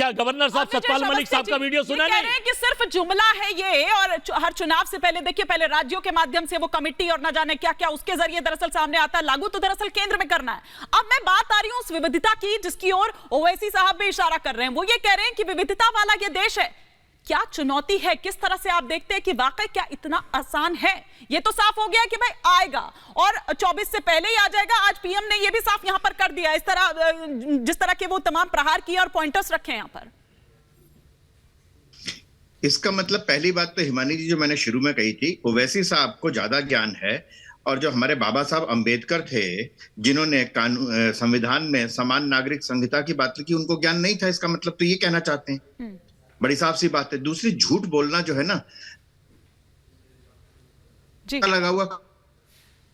क्या गवर्नर साहब सतपाल मलिक साहब का वीडियो सुना नहीं? कह रहे हैं कि सिर्फ जुमला है ये, और हर चुनाव से पहले देखिए, पहले राज्यों के माध्यम से वो कमेटी और न जाने क्या क्या उसके जरिए दरअसल सामने आता है, लागू तो दरअसल केंद्र में करना है। अब मैं बात आ रही हूं उस विविधता की जिसकी ओर ओवैसी साहब भी इशारा कर रहे हैं। वो ये कह रहे हैं कि विविधता वाला ये देश है, क्या चुनौती है, किस तरह से आप देखते हैं कि वाकई क्या इतना आसान है? ये तो साफ हो गया कि भाई आएगा और 24 से पहले ही आ जाएगा। आज पीएम ने ये भी साफ यहां पर कर दिया, इस तरह जिस तरह के वो तमाम प्रहार किए और पॉइंटर्स रखे यहां पर। इसका मतलब पहली बात तो हिमानी जी जो मैंने शुरू में कही थी, ओवैसी साहब को ज्यादा ज्ञान है, और जो हमारे बाबा साहब अंबेडकर थे जिन्होंने कानून संविधान में समान नागरिक संहिता की बात की, उनको ज्ञान नहीं था। इसका मतलब तो ये कहना चाहते हैं, बड़ी साफ सी बात है। दूसरी, झूठ बोलना जो है ना, लगा हुआ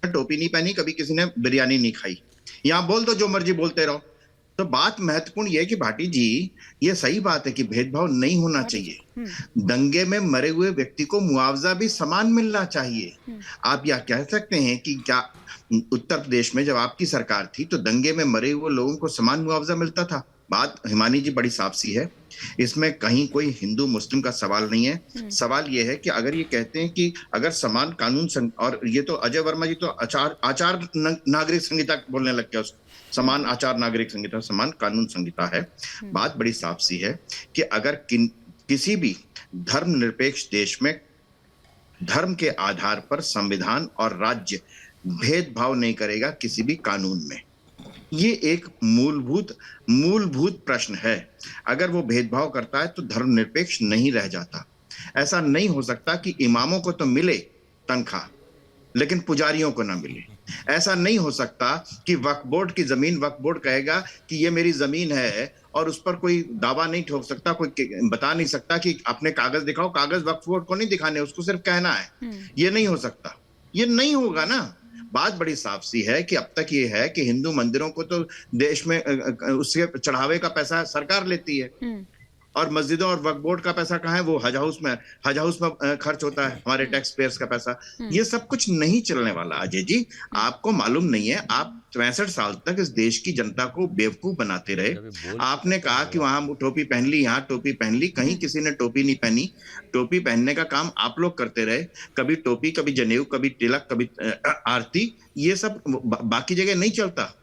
टोपी नहीं पहनी, कभी किसी ने बिरयानी नहीं खाई, यहां बोल दो जो मर्जी बोलते रहो। तो बात महत्वपूर्ण यह है कि भाटी जी, ये सही बात है कि भेदभाव नहीं होना चाहिए। दंगे में मरे हुए व्यक्ति को मुआवजा भी समान मिलना चाहिए। आप यह कह सकते हैं कि क्या उत्तर प्रदेश में जब आपकी सरकार थी तो दंगे में मरे हुए लोगों को समान मुआवजा मिलता था? बात हिमानी जी बड़ी साफ सी है, इसमें कहीं कोई हिंदू मुस्लिम का सवाल नहीं है। सवाल यह है कि अगर ये कहते हैं कि अगर समान कानून, और ये तो अजय वर्मा जी तो आचार नागरिक संहिता बोलने लग गया, उसको समान आचार नागरिक संहिता समान कानून संहिता है। बात बड़ी साफ सी है कि अगर किसी भी धर्मनिरपेक्ष देश में धर्म के आधार पर संविधान और राज्य भेदभाव नहीं करेगा किसी भी कानून में। ये एक मूलभूत प्रश्न है। अगर वो भेदभाव करता है तो धर्मनिरपेक्ष नहीं रह जाता। ऐसा नहीं हो सकता कि इमामों को तो मिले तनख्वाह लेकिन पुजारियों को ना मिले। ऐसा नहीं हो सकता कि वक्फ बोर्ड की जमीन, वक्फ बोर्ड कहेगा कि ये मेरी जमीन है और उस पर कोई दावा नहीं ठोक सकता, कोई बता नहीं सकता कि आपने कागज दिखाओ। कागज वक्फ बोर्ड को नहीं दिखाने, उसको सिर्फ कहना है। ये नहीं हो सकता, ये नहीं होगा ना। बात बड़ी साफ सी है कि अब तक ये है कि हिंदू मंदिरों को तो देश में उसके चढ़ावे का पैसा सरकार लेती है, और मस्जिदों और वक्फ बोर्ड का पैसा कहाँ है? वो हज हाउस में खर्च होता है, हमारे टैक्स पेयर्स का पैसा। ये सब कुछ नहीं चलने वाला। अजय जी, आपको मालूम नहीं है, आप 65 साल तक इस देश की जनता को बेवकूफ बनाते रहे। आपने कहा कि वहां टोपी पहन ली, यहाँ टोपी पहन ली, कहीं किसी ने टोपी नहीं पहनी। टोपी पहनने का काम आप लोग करते रहे, कभी टोपी, कभी जनेऊ, कभी तिलक, कभी आरती, ये सब बाकी जगह नहीं चलता।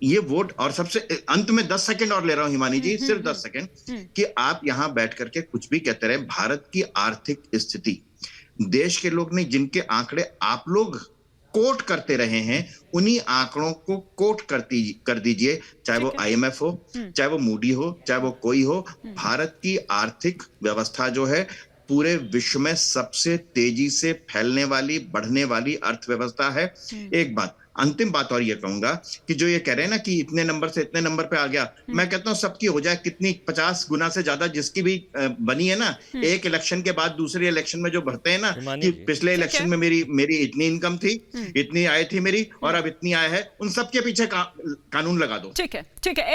ये वोट, और सबसे अंत में 10 सेकंड और ले रहा हूं हिमानी जी, सिर्फ 10 सेकंड, कि आप यहां बैठ करके कुछ भी कहते रहे। भारत की आर्थिक स्थिति, देश के लोग नहीं, जिनके आंकड़े आप लोग कोट करते रहे हैं, उन्हीं आंकड़ों को कोट कर दीजिए, चाहे वो IMF हो, चाहे वो मूडी हो, चाहे वो कोई हो। भारत की आर्थिक व्यवस्था जो है पूरे विश्व में सबसे तेजी से फैलने वाली, बढ़ने वाली अर्थव्यवस्था है। एक बात, अंतिम बात और ये कहूंगा कि जो ये कह रहे हैं ना कि इतने नंबर से इतने नंबर पे आ गया, मैं कहता हूं सबकी हो जाए, कितनी 50 गुना से ज्यादा जिसकी भी बनी है ना, एक इलेक्शन के बाद दूसरे इलेक्शन में जो भरते हैं ना कि पिछले इलेक्शन में मेरी इतनी इनकम थी, इतनी आय थी मेरी, और अब इतनी आय है, उन सबके पीछे कानून लगा दो। ठीक है, ठीक है।